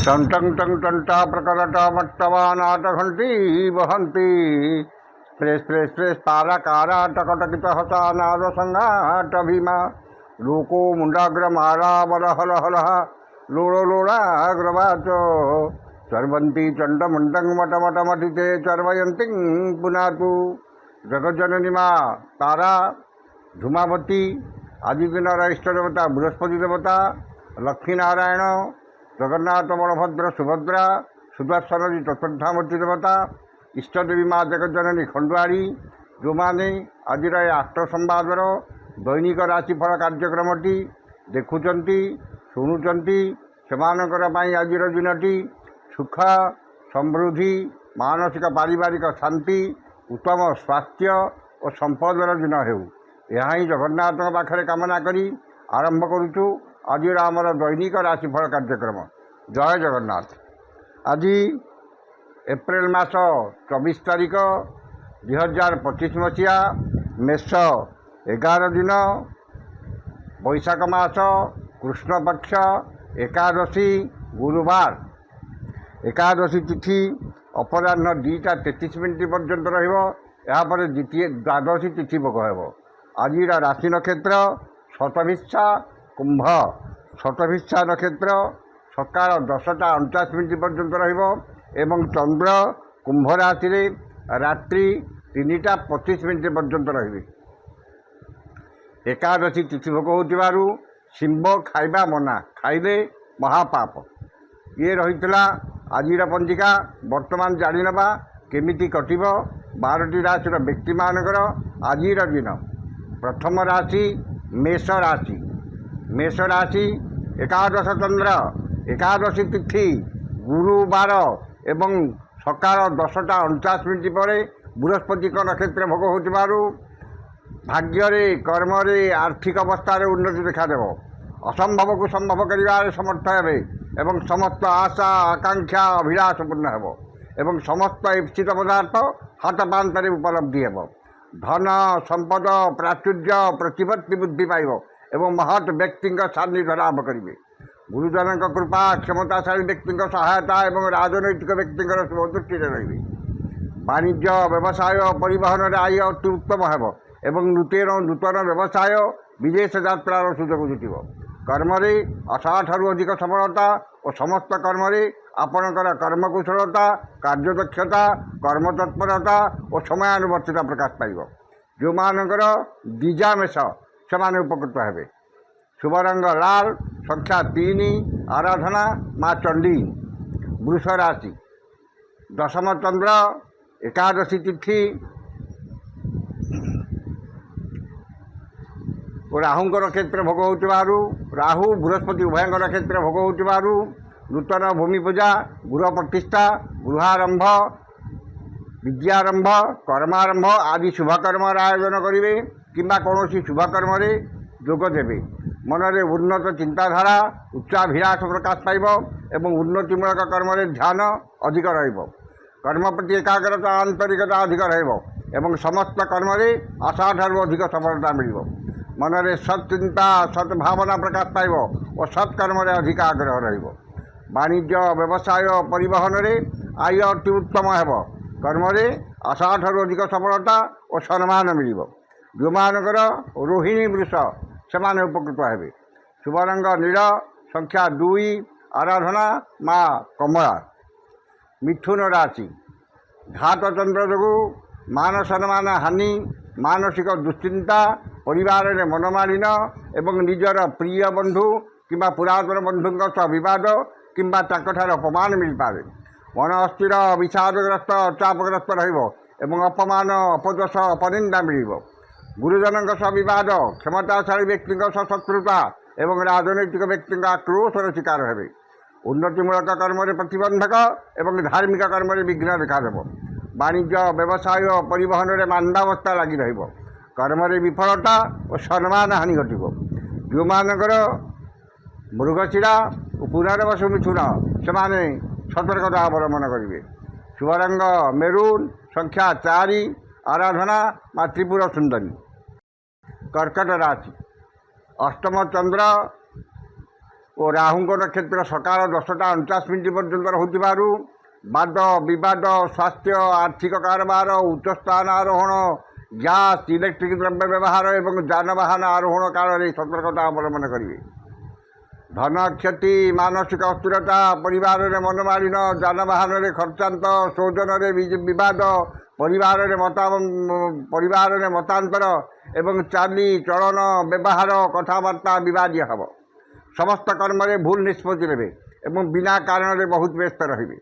टं टं टं टंटा प्रकटमट्टवानाटघंटी वहंती spray spray spray पाराकारा टकटकित हसा नाद संघाट भीमा लोको मुंडाग्रमारा बलहलहलः लोड़ो लोड़ाग्रवाच सर्वंती चंडमुंडं मटमटमटिते चर्वयंती पुनातु जगज्जननी माँ तारा धूमावती आदि दिन इष्ट देवता बृहस्पति देवता लक्ष्मी नारायण जगन्नाथ बलभद्र सुभद्रा सुदर्शन जी चतुर्थामूर्ति देवता इष्टदेवी माँ जगज्जननी खंडुआड़ी जो मैंने आज आष्ट संवादर दैनिक राशिफल कार्यक्रमटी देखुंट शुणुंट से आज दिनटी सुख समृद्धि मानसिक पारिवारिक शांति उत्तम स्वास्थ्य और संपदर दिन हो यह जगन्नाथ पाखे कामना करी आरंभ करुचु आज आमर दैनिक राशिफल कार्यक्रम। जय जगन्नाथ। आज एप्रिल मास 24 तारीख 2025 मसीहा मेष 11 दिन बैशाख मास कृष्ण पक्ष एकादशी गुरुवार एकादशी तिथि अपराह्न 2:33 पर्यंत रहा द्वितीय द्वादशी तिथि भोग हो। आज राशि नक्षत्र शतभिषा कुंभ शतभिषा नक्षत्र सकाल 10:49 पर्यंत एवं चंद्र कुंभ राशि रात्रि 3:25 पर्यंत रही। एकादशी तिथि भोग हो शिंब खाइबा मना खाइले महापाप ये रही आज पंजिका वर्तमान जाणीनवा केमिति कटिब 12टी राशि व्यक्ति मानकर आज दिन। प्रथम राशि मेष राशि मेष राशि एकादश चंद्र एकादशी तिथि गुरुवार एवं सकाल 10:49 पर बृहस्पति नक्षत्र भोग हो भाग्य कर्म आर्थिक अवस्था उन्नति देखादेव असंभव को संभव कर समर्थ हे एवं समस्त आशा आकांक्षा अभिलाष पूर्ण हो एवं समस्त इप्सित पदार्थ हाथ पांतर उपलब्धि हो। धन संपद प्राचुर्य प्रतिपत्ति बुद्धि पाइब एवं महत् व्यक्ति सान्निध्य लाभ करेंगे। गुरुजन कृपा क्षमताशाली व्यक्ति सहायता एवं राजनैतिक व्यक्ति शुभदृष्टि रही। वाणिज्य व्यवसाय परिवहन आय अति उत्तम हो एवं नूतन व्यवसाय विदेश यात्रार सुजोग जुटिब। कर्म असाठू अधिक सफलता और समस्त कर्म आपणकर कर्मकुशलता कार्यदक्षता कर्मतत्परता और समयानुवर्तिता प्रकाश पाइब। जो मानकर द्विजामेष से उपकृत हे। शुभ रंग लाल संख्या 3 आराधना माँ चंडी। वृष राशि दशम चंद्र एकादशी तिथि राहु नक्षत्र भोग हो राहु बृहस्पति उभय नक्षत्र भोग हो नूतन भूमि पूजा गृह प्रतिष्ठा गृहारंभ विद्यारंभ कर्मारंभ आदि शुभकर्म आयोजन करेंगे किंबा कौन शुभकर्म जोग देवे। मनरे उन्नत चिंताधारा उच्चाभिलाष प्रकाश पाइब एवं उन्नतिमूलक कर्म ध्यान अधिक कर्म प्रति एकाग्रता आंतरिकता अधिक एवं समस्त कर्म आशा ठारू अधिक सफलता मिल। मनरे सत्चिंता सद्भावना प्रकाश पाइब और सत्कर्म अधिक आग्रह रहिब। वाणिज्य व्यवसाय परिवहन आय अति उत्तम हो। कर्म आशा ठारू अधिक सफलता और सम्मान मिल। जो मानकर रोहिणी वृष से उपकृत हे। शुभ रंग नील संख्या 2 आराधना माँ कमला। मिथुन राशि घात चंद्र जो मान सम्मान हानि मानसिक दुश्चिंता परिवार में मनमालिन एवं निजर प्रिय बंधु किंबा पुरातन बंधु सह विवाद किंबा अपमान मिल पाए। मन अस्थिर विषादग्रस्त चापग्रस्त एवं अपमान अपदोष अपनिंदा मिल। गुरुजन सह विवाद क्षमताशाली व्यक्ति शत्रुता एवं राजनैतिक व्यक्ति आक्रोशर शिकार हे। उन्नतिमूलक कर्म प्रतिबंधक एवं धार्मिक कर्म विघ्न देखादेव। वाणिज्य व्यवसाय परिवहन में मांदावस्था लगी रही। कर्म विफलता और सम्मान हानि घटब। जो मानकर मृगशिरा और पुनर्वसु मिथुन से सतर्कता अवलंबन करेंगे। शुभ रंग मेरून संख्या 4 आराधना माँ त्रिपुर सुंदरी। कर्कट राशि अष्टम चंद्र ଓ ରାହୁଙ୍କ ନକ୍ଷତ୍ର ସକାଳ 10ଟା 49 ପର୍ଯ୍ୟନ୍ତ ରହୁଥିବାରୁ ବାଦ ବିବାଦ, ସ୍ୱାସ୍ଥ୍ୟ, ଆର୍ଥିକ କାରବାର, ଉଚ୍ଚସ୍ଥାନ ଆରୋହଣ, ଗ୍ୟାସ୍, ଇଲେକ୍ଟ୍ରିକ୍ ଦ୍ରବ୍ୟ ବ୍ୟବହାର ଏବଂ ଯାନବାହନ ଆରୋହଣ କାଳରେ ସତର୍କତା ଅବଲମ୍ବନ କରିବେ। ଧନ କ୍ଷତି, ମାନସିକ ଅସ୍ଥିରତା, ପରିବାରରେ ମନମାଳିନ, ଯାନବାହନରେ ଖର୍ଚ୍ଚାନ୍ତ, ଶୋଧନରେ ବିବାଦ, ପରିବାରରେ ମତାନ୍ତର ଏବଂ ଚାଲି ଚଳନ, ବ୍ୟବହାର, କଥାବାର୍ତ୍ତା ବିବାଦୀୟ ହେବ। ସମସ୍ତ କର୍ମରେ ଭୁଲ ନିଷ୍ପତ୍ତି ନେବେ ଏବଂ ବିନା କାରଣରେ ବହୁତ ବ୍ୟସ୍ତ ରହିବେ।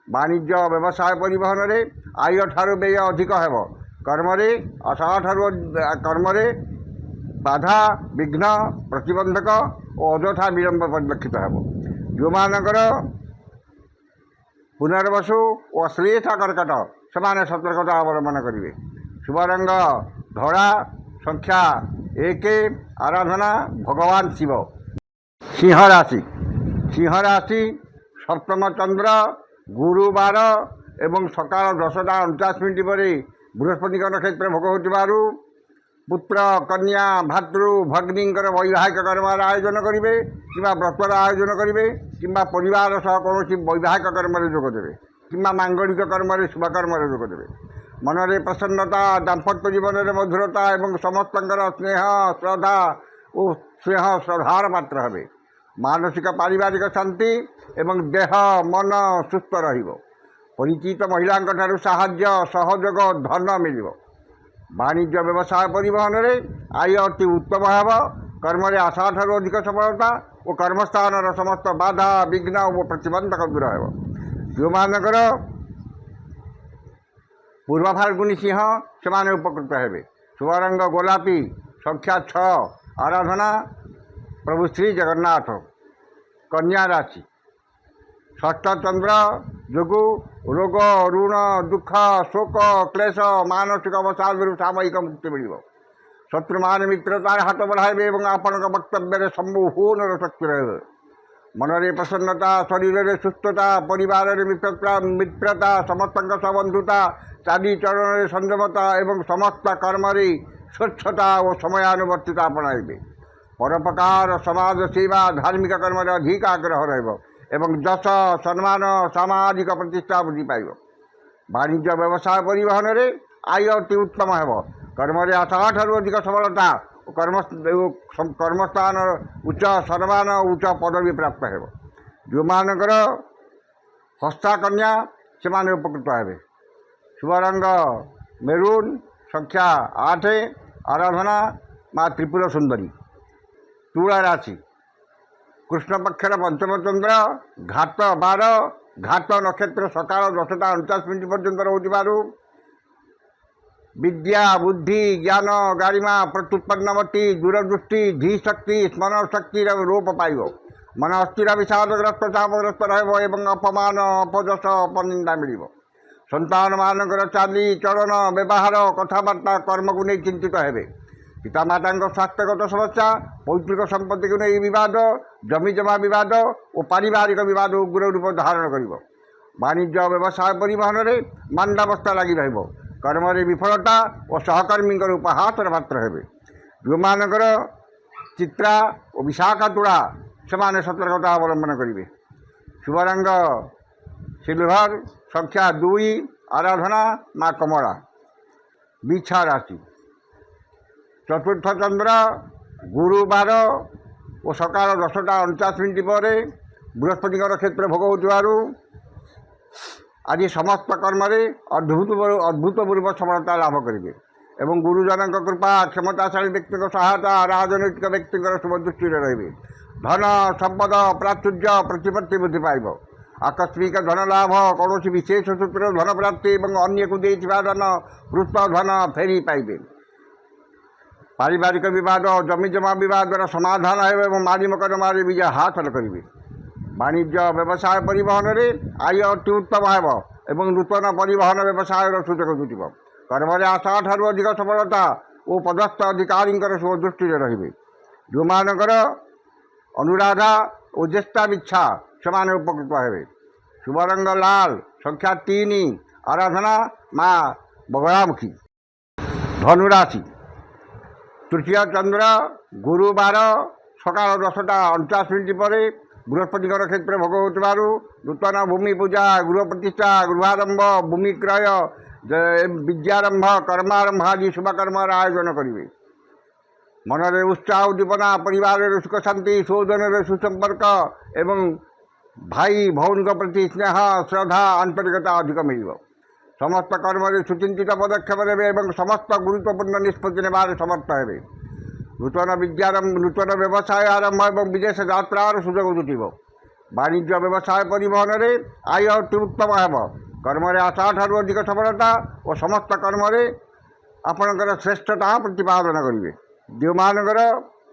ବାଣିଜ୍ୟ, ବ୍ୟବସାୟ, ପରିବହନରେ ଆୟ ଠାରୁ ବ୍ୟୟ ଅଧିକ ହେବ। କର୍ମରେ ବାଧା, ବିଘ୍ନ, ପ୍ରତିବନ୍ଧକ ଓ ଅଯଥା ବିଳମ୍ବ ପରିଲକ୍ଷିତ ହେବ। ଯେଉଁମାନଙ୍କର ପୁନର୍ବସୁ ଓ ଶ୍ଳେଷ କର୍କଟ ସେମାନେ ସତର୍କତା ଅବଲମ୍ବନ କରିବେ। ଶୁଭ ରଙ୍ଗ ଧଳା, ସଂଖ୍ୟା 1, ଆରାଧନା ଭଗବାନ ଶିବ। ସିଂହ ରାଶି ସପ୍ତମ ଚନ୍ଦ୍ର, ଗୁରୁବାର ଏବଂ ସକାଳ 10ଟା 49 ପରେ ବୃହସ୍ପତିଙ୍କ ନକ୍ଷତ୍ର ଭୋଗ ହେଉଥିବାରୁ ପୁତ୍ର, କନ୍ୟା, ଭାତୃ, ଭଗ୍ନୀଙ୍କର ବୈବାହିକ କର୍ମର ଆୟୋଜନ କରିବେ କିମ୍ବା ବ୍ରତର ଆୟୋଜନ କରିବେ କିମ୍ବା ପରିବାର ସହ କୌଣସି ବୈବାହିକ କର୍ମରେ ଯୋଗ ଦେବେ କିମ୍ବା ମାଙ୍ଗଳିକ କର୍ମରେ ଶୁଭକର୍ମରେ ଯୋଗ ଦେବେ। ମନରେ ପ୍ରସନ୍ନତା, ଦାମ୍ପତ୍ୟ ଜୀବନରେ ମଧୁରତା ଏବଂ ସମସ୍ତଙ୍କର ଶ୍ରଦ୍ଧାର ପାତ୍ର ହେବେ। ମାନସିକ ପାରିବାରିକ ଶାନ୍ତି ଏବଂ ଦେହ ମନ ସୁସ୍ଥ ରହିବ। ପରିଚିତ ମହିଳାଙ୍କ ଠାରୁ ସାହାଯ୍ୟ, ସହଯୋଗ, ଧନ ମିଳିବ। ବାଣିଜ୍ୟ, ବ୍ୟବସାୟ, ପରିବହନରେ ଆୟ ଅତି ଉତ୍ତମ ହେବ। କର୍ମରେ ଆଶା ଠାରୁ ଅଧିକ ସଫଳତା ଓ କର୍ମସ୍ଥାନର ସମସ୍ତ ବାଧା, ବିଘ୍ନ ଓ ପ୍ରତିବନ୍ଧକ ଦୂର ହେବ। ଯେଉଁମାନଙ୍କର ପୂର୍ବ ଫାଲ୍ଗୁନୀ ସିଂହ ସେମାନେ ଉପକୃତ ହେବେ। ଶୁଭ ରଙ୍ଗ ଗୋଲାପୀ, ସଂଖ୍ୟା 6, ଆରାଧନା ପ୍ରଭୁ ଶ୍ରୀ ଜଗନ୍ନାଥ। କନ୍ୟା ରାଶି ଷଷ୍ଠ ଚନ୍ଦ୍ର ଯୋଗୁଁ ରୋଗ, ଋଣ, ଦୁଃଖ, ଶୋକ, କ୍ଲେଶ, ମାନସିକ ଅବସାଦରୁ ସାମୟିକ ମୁକ୍ତି ମିଳିବ। ଶତ୍ରୁମାନେ ମିତ୍ରତାର ହାତ ବଢ଼ାଇବେ ଏବଂ ଆପଣଙ୍କ ବକ୍ତବ୍ୟରେ ସମ୍ମୋହନର ଶକ୍ତି ରହିବ। ମନରେ ପ୍ରସନ୍ନତା, ଶରୀରରେ ସୁସ୍ଥତା, ପରିବାରରେ ମିତ୍ରତା, ସମସ୍ତଙ୍କ ସହ ବନ୍ଧୁତା, ଚାଲିଚଳନରେ ସଂଯମତା ଏବଂ ସମସ୍ତ କର୍ମରେ ସ୍ୱଚ୍ଛତା ଓ ସମୟାନୁବର୍ତ୍ତିତା ଆପଣାଇବେ। ପରୋପକାର, ସମାଜ ସେବା, ଧାର୍ମିକ କର୍ମରେ ଅଧିକ ଆଗ୍ରହ ରହିବ ଏବଂ ଯଶ, ସମ୍ମାନ, ସାମାଜିକ ପ୍ରତିଷ୍ଠା ବୃଦ୍ଧି ପାଇବ। ବାଣିଜ୍ୟ, ବ୍ୟବସାୟ, ପରିବହନରେ ଆୟ ଅତି ଉତ୍ତମ ହେବ। କର୍ମରେ ଆଶା ଠାରୁ ଅଧିକ ସଫଳତା ଓ କର୍ମସ୍ଥାନ ଉଚ୍ଚ ସମ୍ମାନ ଓ ଉଚ୍ଚ ପଦବୀ ପ୍ରାପ୍ତ ହେବ। ଯେଉଁମାନଙ୍କର ହସ୍ତା କନ୍ୟା ସେମାନେ ଉପକୃତ ହେବେ। ଶୁଭ ରଙ୍ଗ ମେରୁନ୍, ସଂଖ୍ୟା 8, ଆରାଧନା ମା ତ୍ରିପୁର ସୁନ୍ଦରୀ। ତୁଳା ରାଶି କୃଷ୍ଣପକ୍ଷର ପଞ୍ଚମ ଚନ୍ଦ୍ର, ଘାତ 12, ଘାତ ନକ୍ଷତ୍ର ସକାଳ 10ଟା 49 ପର୍ଯ୍ୟନ୍ତ ରହୁଥିବାରୁ ବିଦ୍ୟା, ବୁଦ୍ଧି, ଜ୍ଞାନ, ଗାରିମା, ପ୍ରତ୍ୟୁତ୍ପନ୍ନମତି, ଦୂରଦୃଷ୍ଟି, ଧୀଶକ୍ତି, ସ୍ମରଣ ଶକ୍ତିର ଲୋପ ପାଇବ। ମନ ଅସ୍ଥିର, ବିଷାଦଗ୍ରସ୍ତ, ଚାପଗ୍ରସ୍ତ ରହିବ ଏବଂ ଅପମାନ, ଅପଯଶ, ଅପନିନ୍ଦା ମିଳିବ। ସନ୍ତାନମାନଙ୍କର ଚାଲି ଚଳନ, ବ୍ୟବହାର, କଥାବାର୍ତ୍ତା, କର୍ମକୁ ନେଇ ଚିନ୍ତିତ ହେବେ। ପିତାମାତାଙ୍କ ସ୍ୱାସ୍ଥ୍ୟଗତ ସମସ୍ୟା, ପୈତୃକ ସମ୍ପତ୍ତିକୁ ନେଇ ବିବାଦ, ଜମିଜମା ବିବାଦ ଓ ପାରିବାରିକ ବିବାଦ ଉଗ୍ର ରୂପ ଧାରଣ କରିବ। ବାଣିଜ୍ୟ, ବ୍ୟବସାୟ, ପରିବହନରେ ମାନ୍ଦାବସ୍ଥା ଲାଗି ରହିବ। କର୍ମରେ ବିଫଳତା ଓ ସହକର୍ମୀଙ୍କର ଉପହାସର ପାତ୍ର ହେବେ। ଯେଉଁମାନଙ୍କର ଚିତ୍ରା ଓ ବିଶାଖା ତୁଳା ସେମାନେ ସତର୍କତା ଅବଲମ୍ବନ କରିବେ। ଶୁଭ ରଙ୍ଗ ସିଲଭର, ସଂଖ୍ୟା 2, ଆରାଧନା ମା କମଳା। ବିଛା ରାଶି ଚତୁର୍ଥ ଚନ୍ଦ୍ର, ଗୁରୁବାର ଓ ସକାଳ 10ଟା 49 ପରେ ବୃହସ୍ପତିଙ୍କ ନକ୍ଷତ୍ର ଭୋଗ ହେଉଥିବାରୁ ଆଜି ସମସ୍ତ କର୍ମରେ ଅଦ୍ଭୁତପୂର୍ବ ସଫଳତା ଲାଭ କରିବେ ଏବଂ ଗୁରୁଜନଙ୍କ କୃପା, କ୍ଷମତାଶାଳୀ ବ୍ୟକ୍ତିଙ୍କ ସହାୟତା, ରାଜନୈତିକ ବ୍ୟକ୍ତିଙ୍କର ଶୁଭ ଦୃଷ୍ଟିରେ ରହିବେ। ଧନ ସମ୍ପଦ, ପ୍ରାଚୁର୍ଯ୍ୟ, ପ୍ରତିପତ୍ତି ବୃଦ୍ଧି ପାଇବ। ଆକସ୍ମିକ ଧନ ଲାଭ, କୌଣସି ବିଶେଷ ସୂତ୍ରରେ ଧନ ପ୍ରାପ୍ତି ଏବଂ ଅନ୍ୟକୁ ଦେଇଥିବା ଧନ, କୃତ ଧନ ଫେରି ପାଇବେ। ପାରିବାରିକ ବିବାଦ, ଜମିଜମା ବିବାଦର ସମାଧାନ ହେବ ଏବଂ ମାରି ମକଦ୍ଦମାରେ ବିଜୟ ହାସଲ କରିବେ। ବାଣିଜ୍ୟ, ବ୍ୟବସାୟ, ପରିବହନରେ ଆୟ ଅତି ଉତ୍ତମ ହେବ ଏବଂ ନୂତନ ପରିବହନ ବ୍ୟବସାୟର ସୁଯୋଗ ଜୁଟିବ। କର୍ମରେ ଆଶା ଠାରୁ ଅଧିକ ସଫଳତା ଓ ପଦସ୍ଥ ଅଧିକାରୀଙ୍କର ଶୁଭ ଦୃଷ୍ଟିରେ ରହିବେ। ଯେଉଁମାନଙ୍କର ଅନୁରାଧା ଓ ଜ୍ୟେଷ୍ଠା ବିଚ୍ଛା ସେମାନେ ଉପକୃତ ହେବେ। ଶୁଭ ରଙ୍ଗ ଲାଲ, ସଂଖ୍ୟା 3, ଆରାଧନା ମା ବଗଳାମୁଖୀ। ଧନୁରାଶି ତୃତୀୟ ଚନ୍ଦ୍ର, ଗୁରୁବାର ସକାଳ 10ଟା 49 ପରେ बृहस्पति क्षेत्र भोग हो नूतन भूमि पूजा गृह प्रतिष्ठा गृहारंभ भूमि क्रय विद्यारंभ कर्मारंभ आदि शुभकर्म आयोजन करेंगे। मनरे उत्साह उद्दीपना परिवार सुख शांति सौजन सुसंपर्क एवं भाई भौन प्रति स्नेह श्रद्धा आंतरिकता अधिक मिल समस्त कर्म सुचिंतित पदक्षेप ने समस्त गुरुत्वपूर्ण निष्पत्ति नेबार समर्थ हे। नूतन विद्यारंभ नूतन व्यवसाय आरंभ और विदेश यात्रार सुजोग जुटिब। वाणिज्य व्यवसाय परिवहन में आय उत्तम हेब। कर्म आशा ठार अधिक सफलता और समस्त कर्म आपणकर श्रेष्ठता प्रतिपादन करेंगे। जो मानकर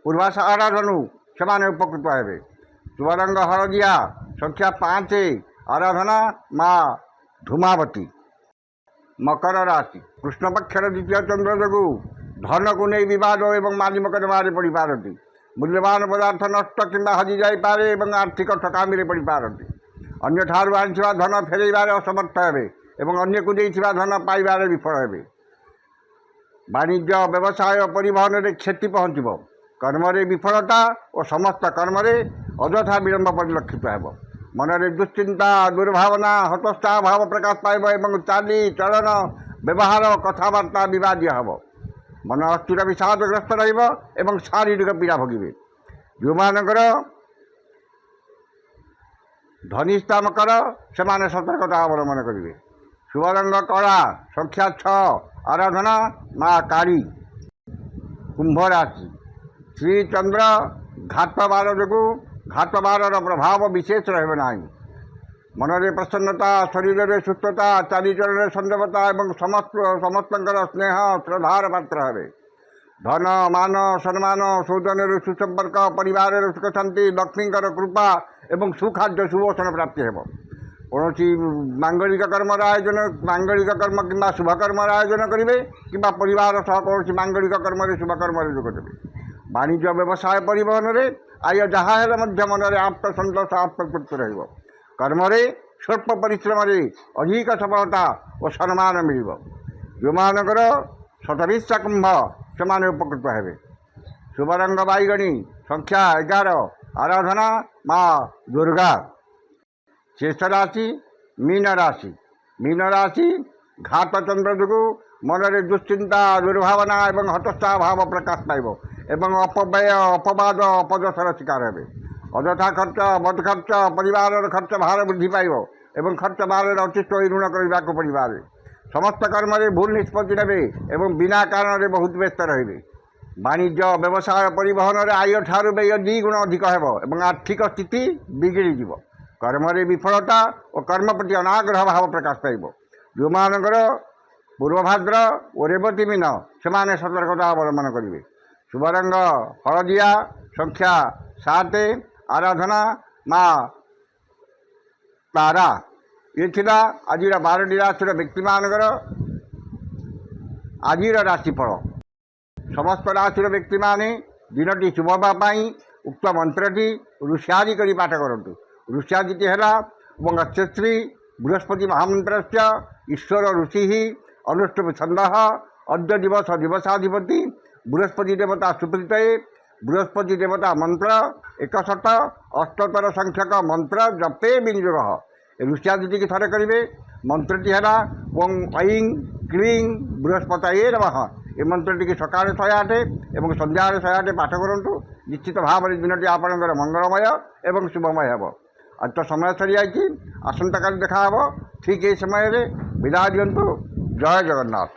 पूर्वाशा आराधनु से उपकृत हे। शुभरंग हलदिया संख्या 5 आराधना माँ धूमावती। मकर राशि कृष्णपक्षर द्वितीय चंद्र जो धन को नहीं बद और माली मकदमारे पड़ पारती। मूल्यवान पदार्थ नष्ट कि हजि जापे और आर्थिक ठकामी पड़ पारती। अन्य ठार आनी धन फेरबार असमर्थ हे और अन्य को देता धन पाइबार विफल हे। वाणिज्य व्यवसाय परिवहन में क्षति पहुँच। कर्म विफलता और समस्त कर्म अଯଥା विलंब परिलक्षित हो। मनरे दुश्चिंता दुर्भावना हतोत्साह भाव प्रकाश पाइब और चाली चलन व्यवहार कथबार्ता विवादी हम। मन अस्थिर विषादग्रस्त रही शारीरिक पीड़ा भोगे। जो मानकर धनिष्ठा मकर से सतर्कता अवलंबन करेंगे। शुभरंग कला संख्या 6 आराधना माँ काली। कुंभ राशि श्री चंद्र घातबार जो घातबार प्रभाव विशेष रहा। मनरे प्रसन्नता शरीर में सुस्थता चालीचलन संयमता और समस्त स्नेह श्रद्धार पात्र हे। धन मान सम्मान सौजन सुसंपर्क परिवार सुख शांति लक्ष्मीकर कृपा और सुखाद्य सुभोषण प्राप्ति हो। कौन मांगलिक कर्म आयोजन मांगलिक कर्म कि शुभकर्म आयोजन करेंगे कि परिवार सह कौन मांगलिक कर्म शुभकर्म जोगदेवे। वाणिज्य व्यवसाय परिवहन में आय जहाँ मनरे आप्त सतोष आत्मतृप्त रही। कर्म स्वल्प परिश्रम अधिक सफलता और सम्मान मिल। जो मानकर शतभिषा कुंभ से उपकृत हे। शुभरंग बैगणी संख्या 11 आराधना माँ दुर्गा। शेष राशि मीन राशि। मीन राशि घात चंद्र जो मनरे दुश्चिंता दुर्भावना और हतोत्साह भाव प्रकाश पाइब एवं अपव्यय अपवाद अपदशर शिकार हे। अଯଥା खर्च बद खर्च परिवार खर्च भार वृद्धि पाइब एवं खर्च भार अतिष्ठ ऋण करने को पड़े। समस्त कर्म भूल निष्पत्ति ने और बिना कारण बहुत व्यस्त रे। वाणिज्य व्यवसाय परिवहन में आय ठार व्यय 2 गुण अधिक हो आर्थिक स्थिति बिगड़ी। कर्म विफलता और कर्म प्रति अनाग्रह भाव प्रकाश पाइब। जो मानकर पूर्वभाद्र और रेवती मीन से सतर्कता अवलंबन करेंगे। शुभरंग हलदिया संख्या 7 आराधना माँ तारा। ये थिला आज 12टी राशि व्यक्ति मानकर आज राशिफल। समस्त राशि व्यक्ति माने दिनटी शुभ होगापाई उक्त मंत्रटी ऋष्यादि करी पाठ करूँ। ऋष्यादि है श्री बृहस्पति महामंत्र ईश्वर ऋषि अनुष्टुप छंद अद्य दिवस दिवसाधिपति बृहस्पति देवता सुप्रीत। बृहस्पति देवता मंत्र 61 अष्टोत्तर संख्यक मंत्र जपे विनियोग। ऋष्यादि की थे करेंगे। मंत्रटी है ओं ऐं क्लीं बृहस्पतये नमः। ये मंत्रटी की सका 108 और संध्या 108 पाठ करूँ। निश्चित भाव में दिनटी आपणकर मंगलमय और शुभमय हे। आज तो समय सरी जाइए। आसंता काली देखा ठीक ये समय विदा दिंतु। जय जगन्नाथ।